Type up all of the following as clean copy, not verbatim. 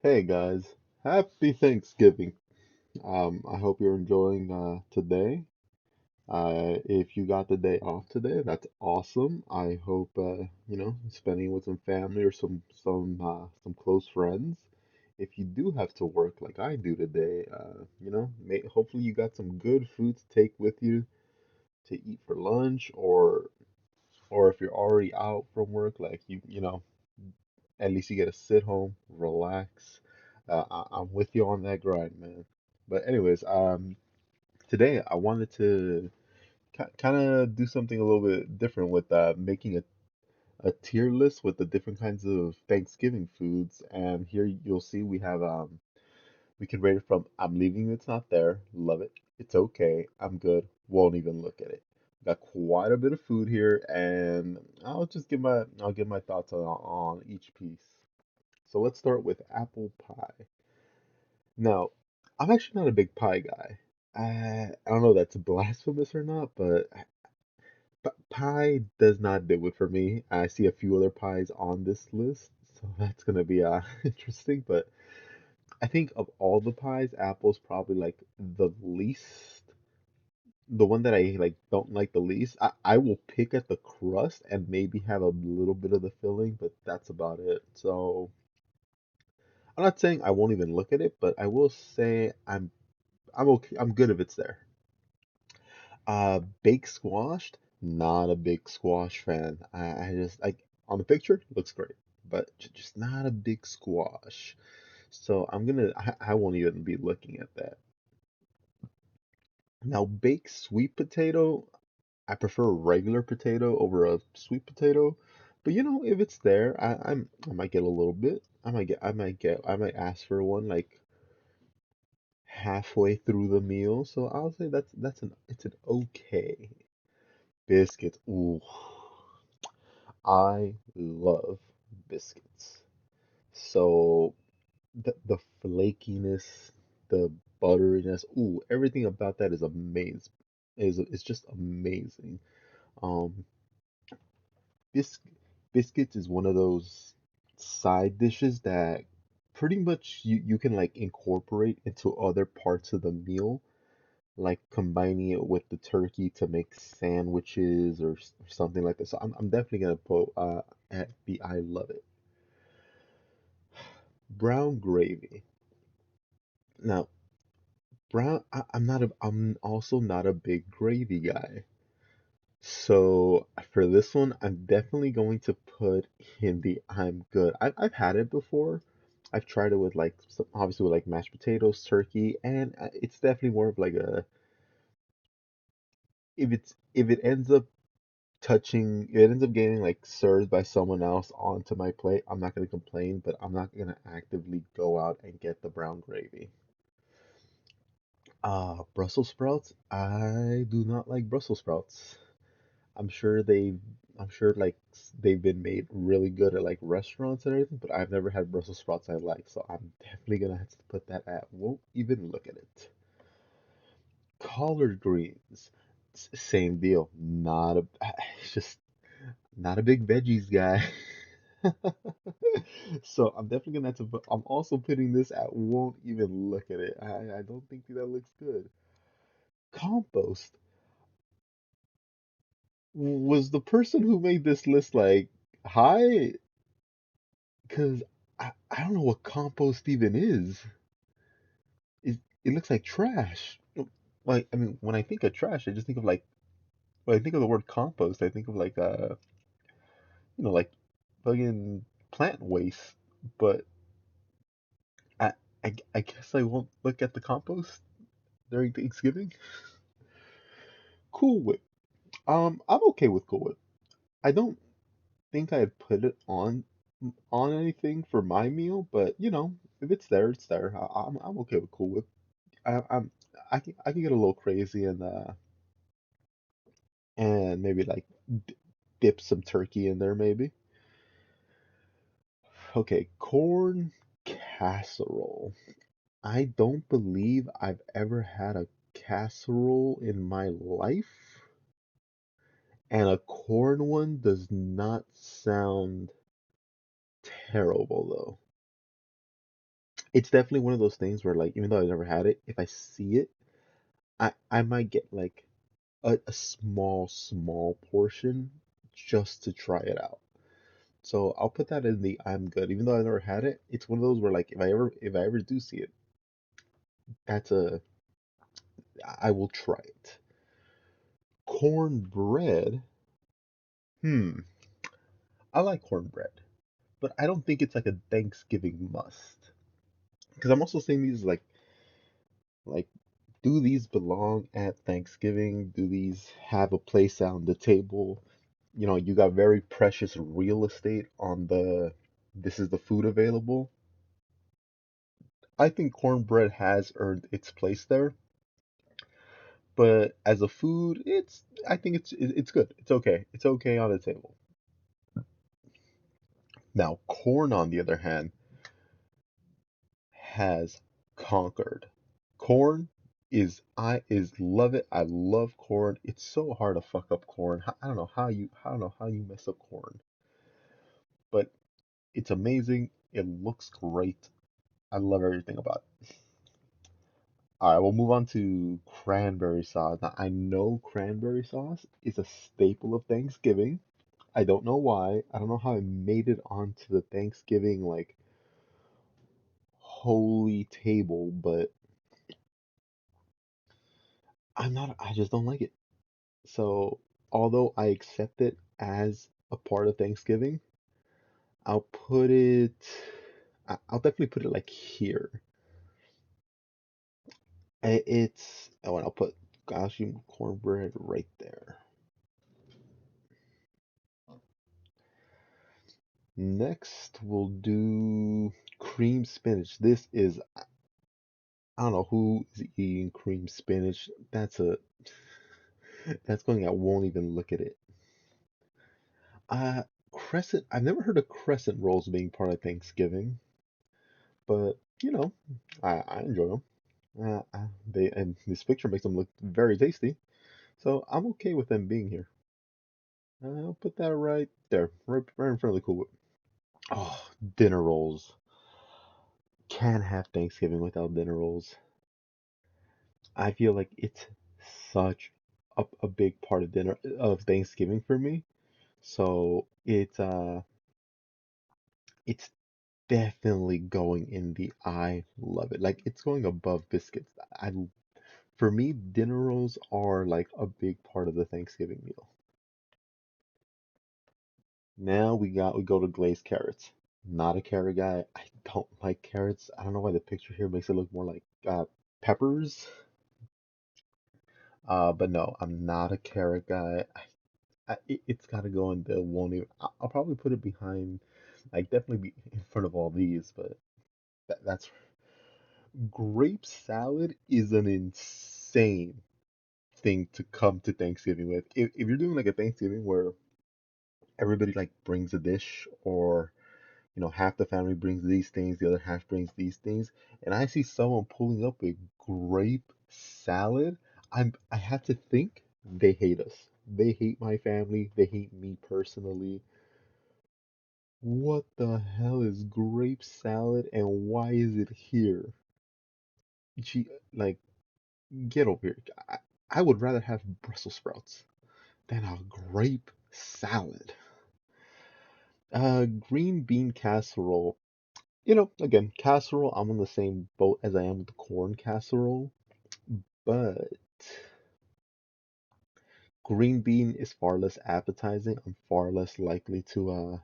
Hey guys, happy Thanksgiving. I hope you're enjoying today. If you got the day off today, that's awesome. I hope spending with some family or some close friends. If you do have to work like I do today, hopefully you got some good food to take with you to eat for lunch, or if you're already out from work, like at least you get to sit home, relax. I'm with you on that grind, man. But anyways, today I wanted to kind of do something a little bit different with making a tier list with the different kinds of Thanksgiving foods. And here you'll see we can rate it from I'm leaving it's not there, love it, it's okay, I'm good, won't even look at it. Got quite a bit of food here, and I'll give my thoughts on each piece. So let's start with apple pie. Now, I'm actually not a big pie guy. I don't know if that's blasphemous or not, but pie does not do it for me. I see a few other pies on this list, so that's gonna be interesting. But I think of all the pies, apple's probably like the least, the one that I like don't like the least. I will pick at the crust and maybe have a little bit of the filling, but that's about it. So I'm not saying I won't even look at it, but I will say I'm okay. I'm good if it's there. Baked squash, not a big squash fan. I just like on the picture, looks great, but just not a big squash. So I won't even be looking at that. Now, baked sweet potato, I prefer a regular potato over a sweet potato. But if it's there, I might get a little bit. I might ask for one like halfway through the meal. So I'll say it's an okay. Biscuits. Ooh, I love biscuits. So the flakiness, the butteriness, ooh, everything about that is amazing. Is just amazing. Um, bis biscuits is one of those side dishes that pretty much you can like incorporate into other parts of the meal, like combining it with the turkey to make sandwiches or something like that. So I'm definitely gonna put at the I love it. Brown gravy. Now, I'm also not a big gravy guy. So for this one, I'm definitely going to put in the I'm good. I've had it before. I've tried it with like obviously with like mashed potatoes, turkey, and it's definitely more of like a if it ends up if it ends up getting like served by someone else onto my plate, I'm not gonna complain, but I'm not gonna actively go out and get the brown gravy. Brussels sprouts. I do not like Brussels sprouts. I'm sure I'm sure like they've been made really good at like restaurants and everything, but I've never had Brussels sprouts I like, so I'm definitely gonna have to put that at won't even look at it. Collard greens. Same deal. Not a it's just not a big veggies guy. So I'm definitely gonna have to put, I'm also putting this at won't even look at it. I don't think that looks good. Compost. Was the person who made this list like, hi? Because I don't know what compost even is. It looks like trash. Like, I mean, when I think of trash, I just think of like, when I think of the word compost, I think of like, like fucking plant waste. But I, I guess I won't look at the compost during Thanksgiving. Cool Whip. I'm okay with Cool Whip. I don't think I'd put it on anything for my meal, but if it's there, it's there. I'm okay with Cool Whip. I'm I can get a little crazy and maybe like dip some turkey in there maybe. Okay, corn casserole. I don't believe I've ever had a casserole in my life, and a corn one does not sound terrible though. It's definitely one of those things where like even though I've never had it, if I see it, I might get like a small portion just to try it out. So I'll put that in the I'm good. Even though I've never had it, it's one of those where like if I ever do see it, that's a I will try it. Cornbread. Hmm. I like cornbread, but I don't think it's like a Thanksgiving must. Because I'm also saying these like do these belong at Thanksgiving? Do these have a place on the table? You got very precious real estate on the this is the food available. I think cornbread has earned its place there, but as a food, I think it's good. It's okay. It's okay on the table. Now, corn on the other hand has conquered. Corn is love it. I love corn. It's so hard to fuck up corn. I don't know how you mess up corn, but it's amazing. It looks great. I love everything about it. All right, we'll move on to cranberry sauce. Now, I know cranberry sauce is a staple of Thanksgiving. I don't know why. I don't know how it made it onto the Thanksgiving like holy table, but I just don't like it. So, although I accept it as a part of Thanksgiving, I'll put it, I'll definitely put it like here. And I'll put Gaussian cornbread right there. Next, we'll do cream spinach. I don't know who is eating cream spinach. That's going, I won't even look at it. I've never heard of crescent rolls being part of Thanksgiving, but I enjoy them. And this picture makes them look very tasty, so I'm okay with them being here. I'll put that right there, right in front of the cool whip. Oh, dinner rolls. Can't have Thanksgiving without dinner rolls. I feel like it's such a big part of dinner of Thanksgiving for me. So it's definitely going in the I love it. Like it's going above biscuits. For me, dinner rolls are like a big part of the Thanksgiving meal. Now we go to glazed carrots. Not a carrot guy. I don't like carrots. I don't know why the picture here makes it look more like peppers. But no, I'm not a carrot guy. It's got to go in the won't even. I'll probably put it behind, like definitely be in front of all these. But that's grape salad is an insane thing to come to Thanksgiving with. If you're doing like a Thanksgiving where everybody like brings a dish, or half the family brings these things, the other half brings these things, and I see someone pulling up a grape salad, I have to think they hate us. They hate my family. They hate me personally. What the hell is grape salad and why is it here? Gee, like, get over here. I would rather have Brussels sprouts than a grape salad. Green bean casserole. Again, casserole, I'm on the same boat as I am with the corn casserole, but green bean is far less appetizing. I'm far less likely to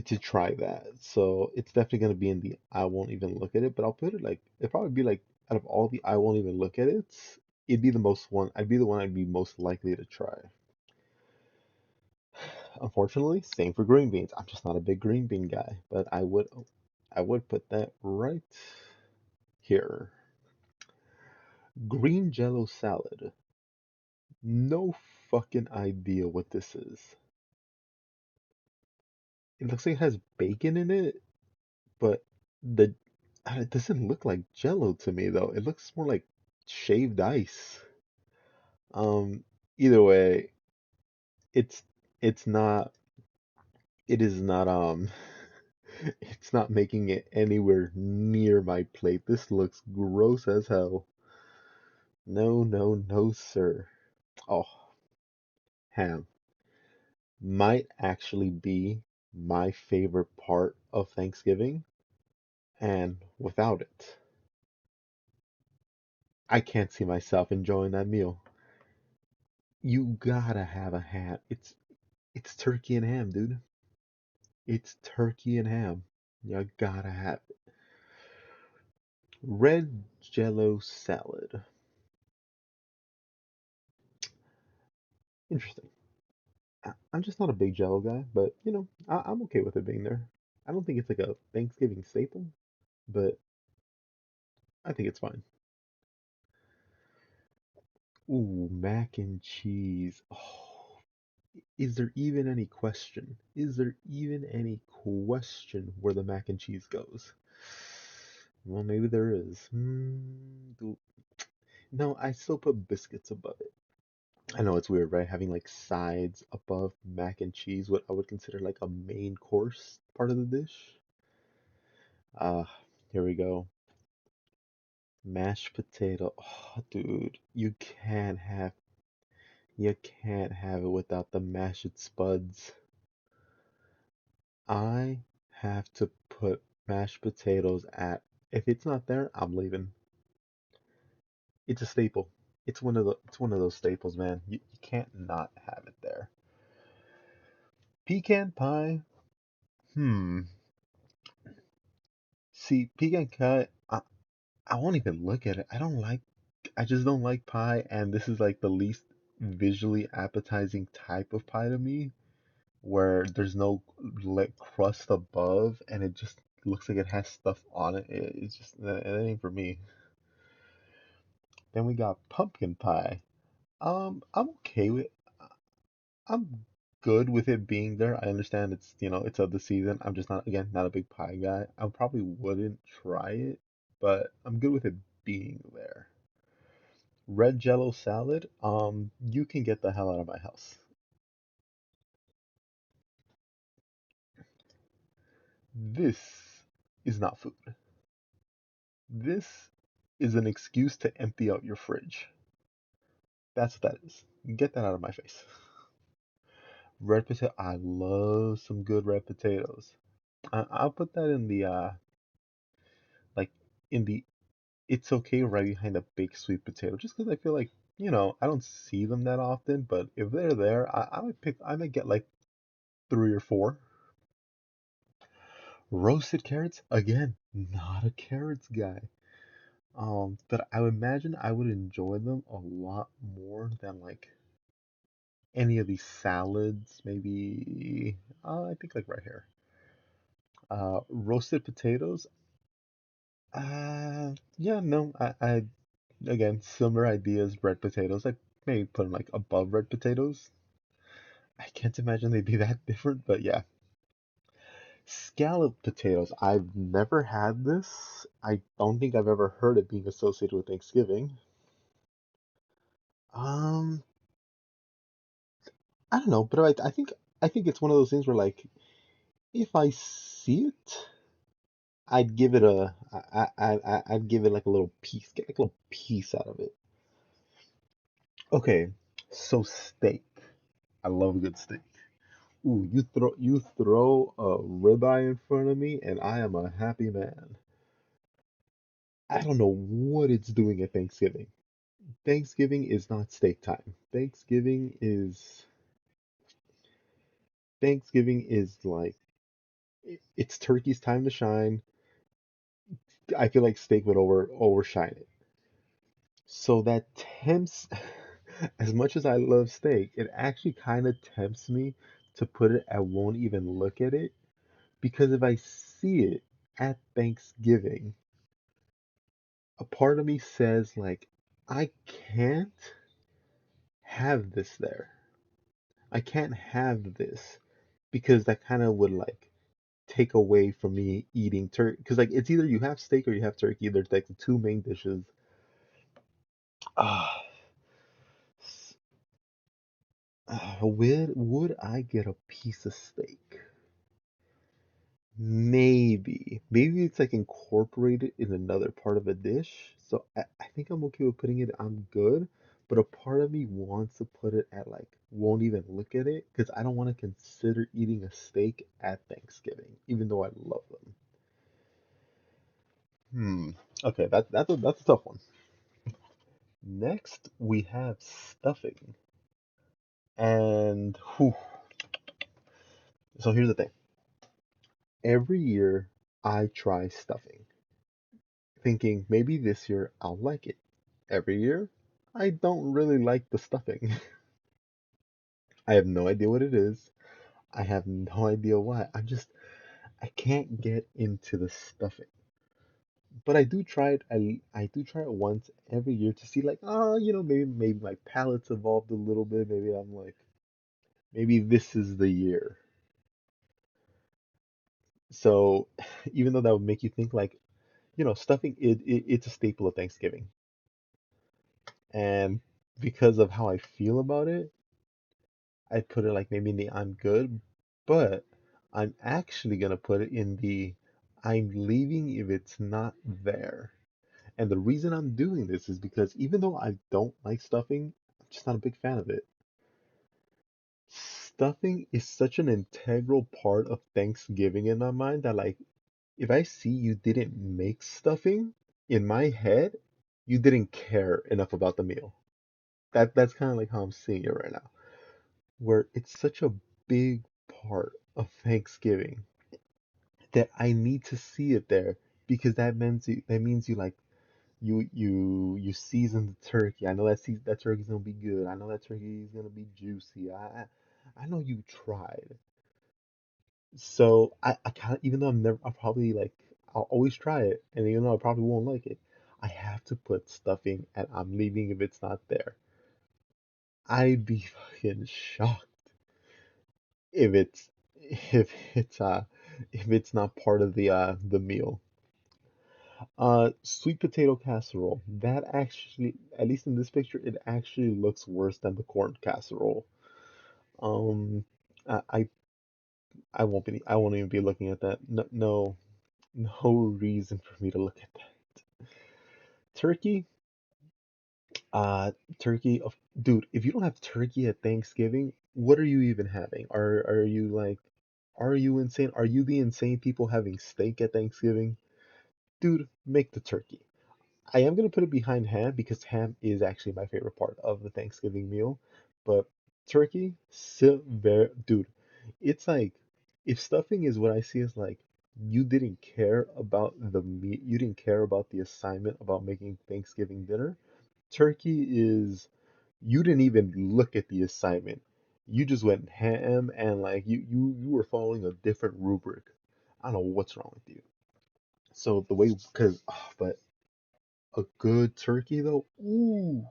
to try that. So it's definitely gonna be in the I won't even look at it, but I'll put it like it'd probably be like out of all the I won't even look at it, it'd be the most one I'd be the one I'd be most likely to try. Unfortunately, same for green beans. I'm just not a big green bean guy, but I would put that right here. Green Jello salad. No fucking idea what this is. It looks like it has bacon in it, but the it doesn't look like Jello to me though. It looks more like shaved ice. Um, Either way, it's it's not it is not it's not making it anywhere near my plate. This looks gross as hell. No, no, no, sir. Oh, ham might actually be my favorite part of Thanksgiving, and without it, I can't see myself enjoying that meal. You gotta have a ham. It's turkey and ham, dude. It's turkey and ham. You gotta have it. Red Jello salad. Interesting. I'm just not a big Jello guy, but I'm okay with it being there. I don't think it's like a Thanksgiving staple, but I think it's fine. Ooh, mac and cheese. Oh, is there even any question? Is there even any question where the mac and cheese goes? Well, maybe there is. No, I still put biscuits above it. I know it's weird, right? Having like sides above mac and cheese, what I would consider like a main course part of the dish. Ah, here we go. Mashed potato. Oh, dude, you can't have it without the mashed spuds. I have to put mashed potatoes at. If it's not there, I'm leaving. It's a staple. It's one of those staples, man. You can't not have it there. Pecan pie. Hmm. See, pecan pie. I won't even look at it. I just don't like pie, and this is like the least visually appetizing type of pie to me, where there's no like crust above, and it just looks like it has stuff on it. It's just it ain't for me. Then we got pumpkin pie. I'm okay with. I'm good with it being there. I understand it's of the season. I'm just not again not a big pie guy. I probably wouldn't try it, but I'm good with it being there. Red Jello salad. You can get the hell out of my house. This is not food. This is an excuse to empty out your fridge. That's what that is. Get that out of my face. Red potato. I love some good red potatoes. I'll put that in the like in the it's okay right behind a baked sweet potato, just because I feel like I don't see them that often. But if they're there, I might get like three or four. Roasted carrots again. Not a carrots guy. But I would imagine I would enjoy them a lot more than like any of these salads. Maybe I think like right here. Roasted potatoes. Yeah, no, I again similar ideas. Red potatoes. I maybe put them like above red potatoes. I can't imagine they'd be that different, but yeah. Scalloped potatoes. I've never had this. I don't think I've ever heard it being associated with Thanksgiving. Um, I don't know, but I think it's one of those things where like if I see it, I'd give it I'd give it like a little piece, get like a little piece out of it. Okay, so steak. I love a good steak. Ooh, you throw a ribeye in front of me, and I am a happy man. I don't know what it's doing at Thanksgiving. Thanksgiving is not steak time. Thanksgiving is like it's turkey's time to shine. I feel like steak would overshine it. So that tempts, as much as I love steak, it actually kind of tempts me to put it. I won't even look at it because if I see it at Thanksgiving, a part of me says like, I can't have this there. I can't have this because that kind of would like take away from me eating turkey. Because like it's either you have steak or you have turkey. There's like the two main dishes. Ah, would I get a piece of steak? Maybe it's like incorporated in another part of a dish. So I think I'm okay with putting it. I'm good, but a part of me wants to put it at like won't even look at it because I don't want to consider eating a steak at Thanksgiving, even though I love them. Hmm. Okay, that's a tough one. Next, we have stuffing, and whew, so here's the thing. Every year I try stuffing, thinking maybe this year I'll like it. Every year, I don't really like the stuffing. I have no idea what it is. I have no idea why. I can't get into the stuffing. But I do try it. I do try it once every year to see like, oh, maybe my palate's evolved a little bit. Maybe I'm like, maybe this is the year. So even though that would make you think like, stuffing it's a staple of Thanksgiving. And because of how I feel about it, I'd put it like maybe in the I'm good, but I'm actually gonna put it in the I'm leaving if it's not there. And the reason I'm doing this is because even though I don't like stuffing, I'm just not a big fan of it. Stuffing is such an integral part of Thanksgiving in my mind that like if I see you didn't make stuffing, in my head, you didn't care enough about the meal. That's kind of like how I'm seeing it right now, where it's such a big part of Thanksgiving that I need to see it there because that means you like you season the turkey. I know that turkey's gonna be good. I know that turkey is gonna be juicy. I know you tried. So I kind of even though I'll probably like I'll always try it, and even though I probably won't like it, I have to put stuffing and I'm leaving if it's not there. I'd be fucking shocked if it's if it's uh if it's not part of the meal. Sweet potato casserole. That actually, at least in this picture, it actually looks worse than the corn casserole. Um, I I, I won't even be looking at that. No, no, no reason for me to look at that. Turkey, uh, turkey of dude. If you don't have turkey at Thanksgiving, what are you even having? Are you like, are you insane? Are you the insane people having steak at Thanksgiving? Dude, make the turkey. I am gonna put it behind ham because ham is actually my favorite part of the Thanksgiving meal. But turkey, still very, dude, it's like if stuffing is what I see as like you didn't care about the meat, you didn't care about the assignment about making Thanksgiving dinner. Turkey is you didn't even look at the assignment. You just went ham and like you were following a different rubric. I don't know what's wrong with you. So the way, because, but a good turkey though, ooh,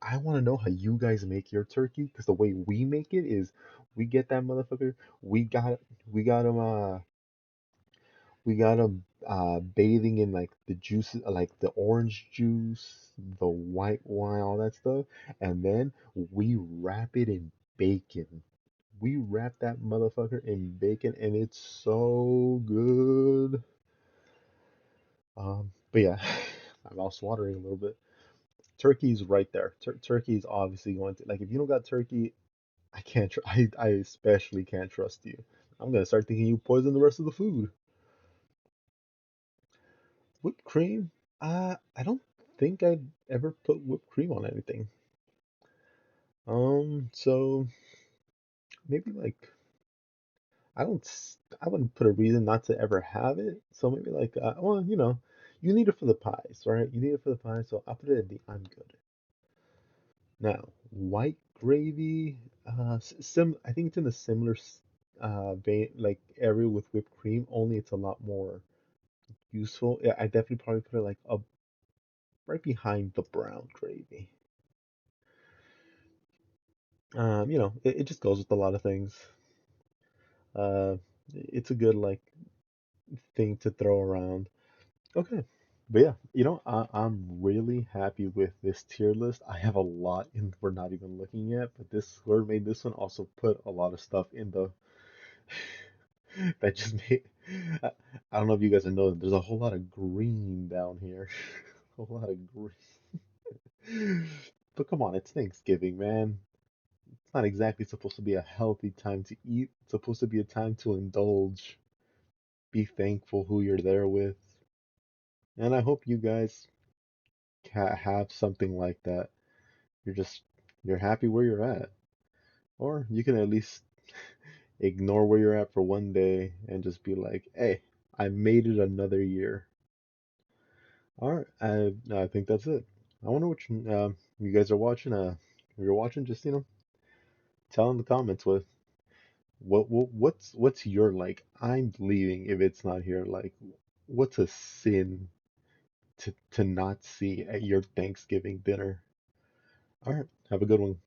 I want to know how you guys make your turkey because the way we make it is we get that motherfucker, we got we got him bathing in like the juices, like the orange juice, the white wine, all that stuff, and then we wrap it in bacon. We wrap that motherfucker in bacon, and it's so good. But yeah, I'm also watering a little bit. Turkey's right there. Turkey's obviously going to like if you don't got turkey, I can't. I especially can't trust you. I'm gonna start thinking you poison the rest of the food. Whipped cream? I don't think I'd ever put whipped cream on anything. So maybe like I wouldn't put a reason not to ever have it. So maybe like well, you need it for the pies, right? You need it for the pies, so I'll put it in the I'm good. Now, white gravy, I think it's in a similar vein, like area with whipped cream, only it's a lot more useful. Yeah, I definitely probably put it like up right behind the brown gravy. It just goes with a lot of things. Uh, it's a good like thing to throw around. Okay. But yeah, I'm really happy with this tier list. I have a lot in we're not even looking at, but this whoever made this one also put a lot of stuff in the That just made. I, I don't know if you guys know, there's a whole lot of green down here. A whole lot of green. But come on, it's Thanksgiving, man. It's not exactly supposed to be a healthy time to eat. It's supposed to be a time to indulge, be thankful who you're there with. And I hope you guys have something like that. You're just you're happy where you're at. Or you can at least ignore where you're at for one day and just be like, "Hey, I made it another year." All right, I think that's it. I wonder which you guys are watching. If you're watching, just tell in the comments what's your like. I'm leaving if it's not here. Like, what's a sin to not see at your Thanksgiving dinner? All right, have a good one.